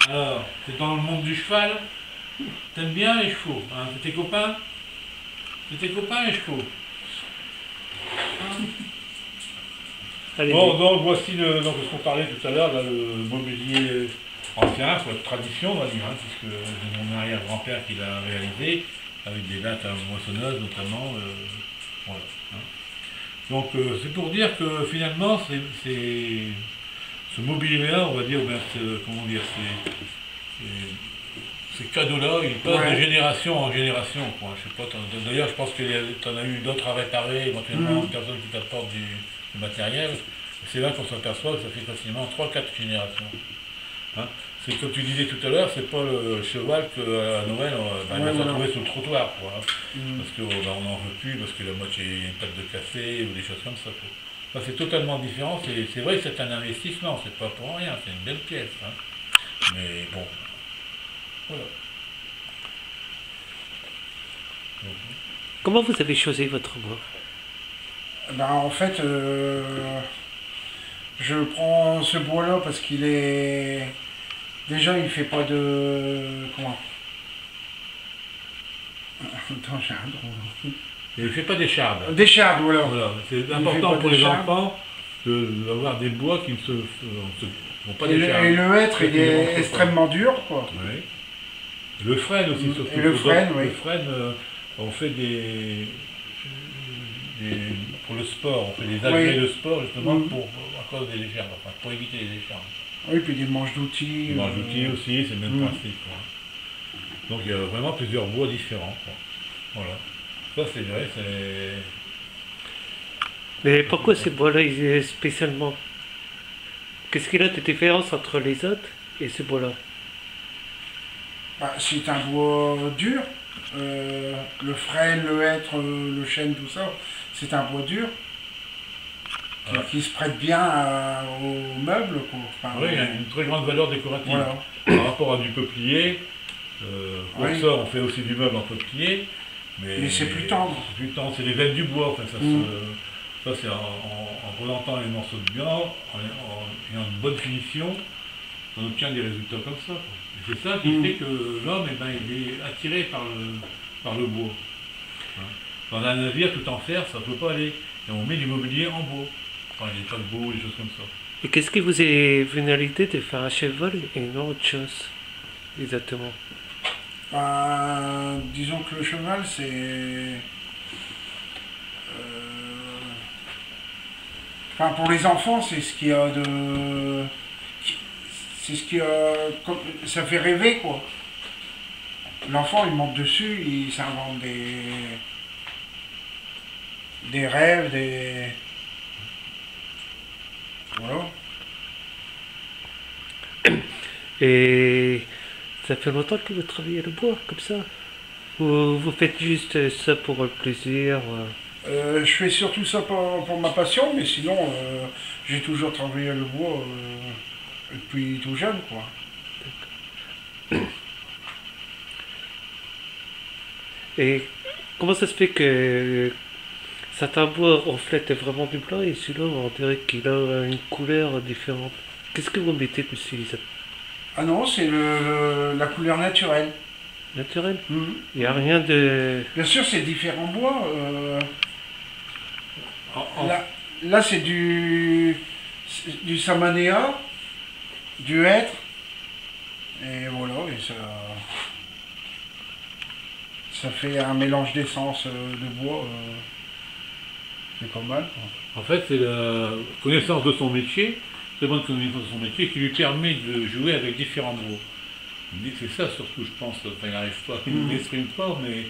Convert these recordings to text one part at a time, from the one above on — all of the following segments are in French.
Alors, c'est dans le monde du cheval. T'aimes bien les chevaux, hein? C'est tes copains? C'est tes copains les chevaux? Allez, Bon, donc voici donc, ce qu'on parlait tout à l'heure, là, le mobilier ancien, soit de tradition, on va dire, hein, puisque c'est mon arrière-grand-père qui l'a réalisé, avec des lattes moissonneuses notamment. Voilà, hein. Donc c'est pour dire que finalement, ce mobilier-là, on va dire, ben, comment dire, ces cadeaux-là, ils passent de génération en génération, quoi. Je sais pas, d'ailleurs, je pense que tu en as eu d'autres à réparer, éventuellement, une personne qui t'apporte du matériel. C'est là qu'on s'aperçoit que ça fait facilement 3-4 générations. Hein. C'est comme tu disais tout à l'heure, c'est pas le cheval qu'à Noël, il va se retrouver sur le trottoir, quoi, hein. Parce qu'on n'en veut plus, parce que la moitié est une pâte de café ou des choses comme ça, quoi. Enfin, c'est totalement différent, c'est vrai que c'est un investissement, c'est pas pour rien, c'est une belle pièce, hein. Mais bon, voilà. comment vous avez choisi votre bois? Ben, en fait, je prends ce bois-là parce qu'il est... Déjà, il fait pas de... Comment? Attends, j'ai un drôle. Et il fait pas d'échardes. D'échardes, voilà. Voilà, c'est fait important pas pour les d'échardes. enfants d'avoir des bois qui ne se font pas Et d'échardes. le hêtre, il Qui ne est rentrent pas. extrêmement dur, quoi. Oui. Le frêne aussi, surtout. Et le frêne, oui. Le frêne, on fait pour le sport, on fait des agrès de sport justement à cause des échardes, enfin, pour éviter les échardes. Oui, puis des manches d'outils. Les manches d'outils aussi, c'est le même principe, quoi. Donc il y a vraiment plusieurs bois différents, quoi. Voilà. Ça c'est vrai, c'est... Mais pourquoi ces bois-là, spécialement? Qu'est-ce qu'il a de différence entre les autres et ce bois-là? Bah, c'est un bois dur. Le frêne, le hêtre, le chêne, tout ça, c'est un bois dur. Qui se prête bien aux meubles, quoi. Enfin, oui, il y a une très grande valeur décorative. Voilà. Par rapport à du peuplier, pour ça on fait aussi du meuble en peuplier, mais c'est plus tendre. C'est plus tendre, c'est les veines du bois, enfin, ça c'est en relentant les morceaux de bois, en ayant une bonne finition, on obtient des résultats comme ça, quoi. Et c'est ça qui fait que l'homme, eh ben, il est attiré par le bois. Hein. Dans un navire, tout en fer, ça ne peut pas aller. Et on met du mobilier en bois. Enfin, les paquebots, des choses comme ça. Et qu'est-ce qui vous est venu à l'idée de faire un cheval et non autre chose? Exactement. Disons que le cheval, c'est... Enfin, pour les enfants, c'est ce qu'il y a de... C'est ce qu'il y a... Ça fait rêver, quoi. L'enfant, il monte dessus, il s'invente des rêves, des... Voilà. Et ça fait longtemps que vous travaillez le bois, comme ça? Ou vous faites juste ça pour le plaisir? Je fais surtout ça pour ma passion, mais sinon, j'ai toujours travaillé le bois depuis tout jeune, quoi. Et comment ça se fait que certains bois reflètent vraiment du blanc et celui-là, on dirait qu'il a une couleur différente? Qu'est-ce que vous mettez dessus? Ah non, c'est la couleur naturelle. Naturel? Il n'y a rien de... Bien sûr, c'est différents bois. Là c'est du samanea, du hêtre, et voilà, et ça fait un mélange d'essence de bois, c'est pas mal, quoi. En fait, c'est la connaissance de son métier, très bonne connaissance de son métier, qui lui permet de jouer avec différents bois. C'est ça surtout, je pense. Enfin, il n'arrive pas, il ne l'exprime pas, mais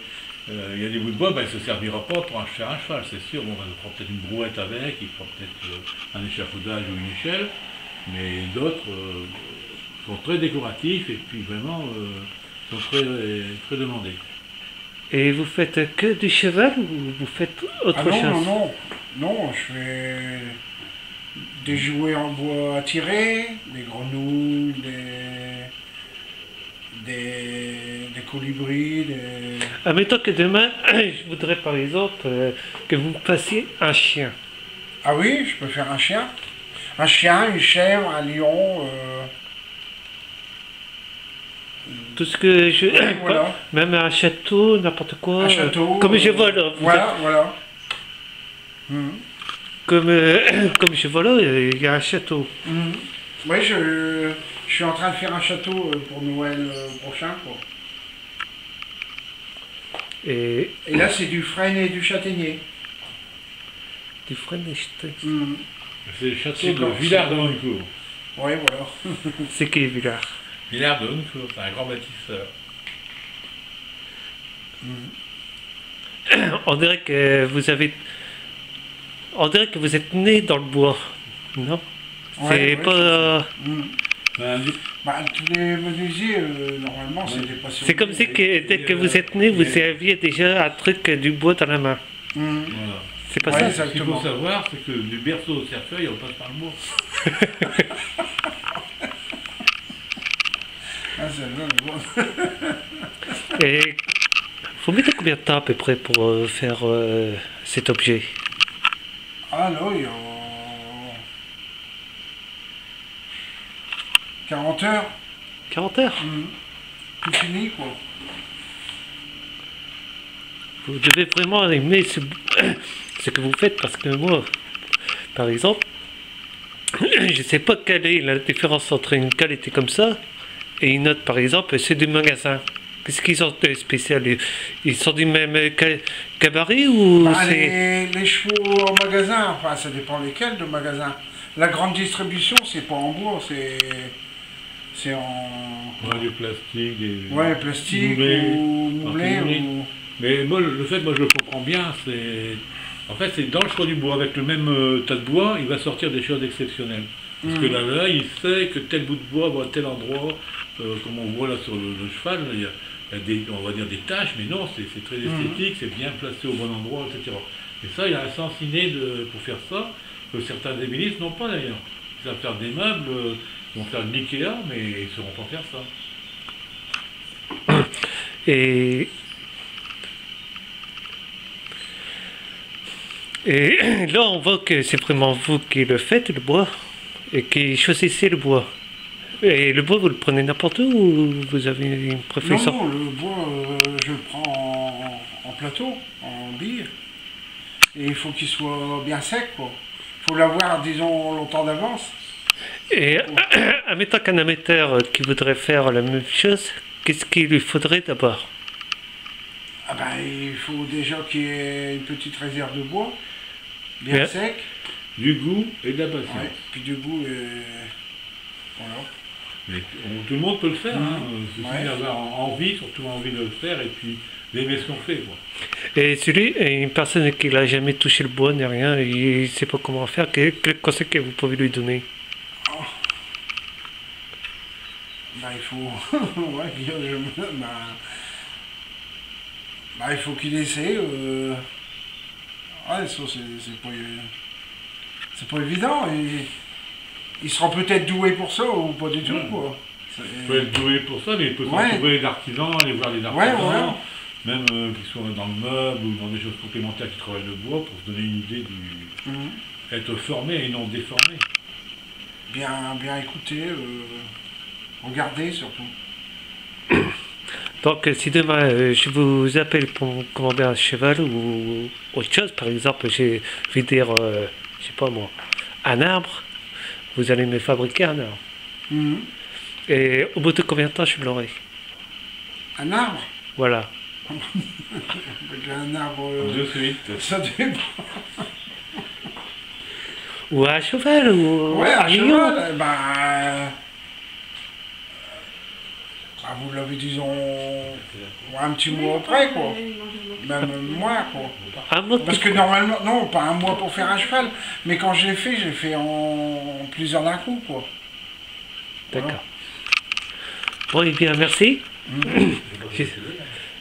il y a des bouts de bois, ben, il ne se servira pas pour faire un cheval, c'est sûr. Bon, il fera peut-être une brouette avec, il fera peut-être un échafaudage ou une échelle, mais d'autres sont très décoratifs et puis vraiment sont très, très demandés. Et vous faites que du cheval ou vous faites autre chose? Non, je fais des jouets en bois à tirer, des grenouilles, des colibris, Admettons que demain, je voudrais par exemple que vous me fassiez un chien. Ah oui, je peux faire un chien. Un chien, une chèvre, un lion, Tout ce que je... Voilà. Même un château, n'importe quoi. Un château. Comme je vois là. Voilà, voilà. Comme, comme je vois là, il y a un château. Oui, je suis en train de faire un château pour Noël prochain, quoi. Et Et là, c'est du frêne et du châtaignier. du frêne et châtaignier. C'est le château C'est de quand- Villars de Honnecourt. Oui, voilà. C'est qui Villars? Villars de Honnecourt, c'est un grand bâtisseur. On dirait que vous avez... On dirait que vous êtes né dans le bois, non? Ouais, C'est ouais, pas... Bah, tous les menuisiers, normalement, c'est des passionnés. C'est comme si que, dès que vous êtes né, vous aviez déjà un truc du bois dans la main. Voilà. C'est pas Ouais, ça? Ce qu'il faut exactement. savoir, c'est que du berceau au cercueil, on passe par le bois. Ah, c'est vrai, bon. Et faut mettre combien de temps à peu près pour faire cet objet? Ah non, il y a 40 heures, 40 heures? tout fini, quoi. Vous devez vraiment aimer ce que vous faites parce que moi, par exemple, je sais pas quelle est la différence entre une qualité comme ça et une autre, par exemple, c'est du magasin. Qu'est-ce qu'ils ont de spécial? Ils sont du même cabaret ou Bah, c'est... les chevaux en magasin, enfin, ça dépend lesquels de magasin. La grande distribution, c'est pas en bois, c'est en Ouais, du plastique, des... plastique Moulé, ou en moulé fibrilite. ou... Mais moi, le fait, moi je le comprends bien, c'est... En fait, c'est dans le choix du bois, avec le même tas de bois, il va sortir des choses exceptionnelles. Parce que là, il sait que tel bout de bois va à tel endroit, comme on voit là sur le cheval, il y a des, on va dire des taches, mais non, c'est très esthétique, c'est bien placé au bon endroit, etc. Et ça, il y a un sens inné pour faire ça, que certains ébénistes n'ont pas d'ailleurs. Ils savent faire des meubles, ils vont faire de l'IKEA, mais ils ne sauront pas faire ça. Et là, on voit que c'est vraiment vous qui le faites, le bois, et qui choisissez le bois. Et le bois, vous le prenez n'importe où ou vous avez une préférence? Non, le bois, je le prends en plateau, en bille. Et il faut qu'il soit bien sec, quoi. Il faut l'avoir, disons, longtemps d'avance. Et admettons qu'un amateur qui voudrait faire la même chose, qu'est-ce qu'il lui faudrait d'abord? Ah ben, il faut déjà qu'il y ait une petite réserve de bois, bien Bien. sec. Du goût et de la patience. Ouais, puis du goût, voilà. Mais tout le monde peut le faire, il suffit Ouais. d'avoir envie, surtout envie de le faire, et puis d'aimer ce qu'on fait, quoi. Et une personne qui n'a jamais touché le bois ni rien, il ne sait pas comment faire, quel conseil que vous pouvez lui donner? Ben, il faut... ouais, il faut qu'il essaie. Ouais, ça, c'est pas évident. Il sera peut-être doué pour ça ou pas du tout, quoi. Il peut être doué pour ça, mais il peut Ouais. trouver des artisans, aller voir des artisans, Ouais, voilà. même qui soient dans le meuble ou dans des choses complémentaires qui travaillent le bois, pour se donner une idée du... être formé et non déformé. Bien écouter, regarder surtout. Donc, si demain je vous appelle pour commander un cheval ou autre chose, par exemple, je vais dire, je sais pas moi, un arbre, vous allez me fabriquer un arbre. Et au bout de combien de temps je l'aurai? Un arbre Voilà. avec un arbre, De suite. ça dépend. Ou un cheval, ou Ouais, un lion. cheval, vous l'avez, disons, un petit mois après, quoi. Même moins, quoi. Un mot Parce que normalement, non, pas un mois pour faire un cheval, mais quand j'ai fait en plusieurs d'un coup, quoi. D'accord. Bon, et bien, merci.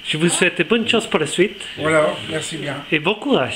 Je vous souhaite bonne chance pour la suite Voilà, merci bien. et bon courage.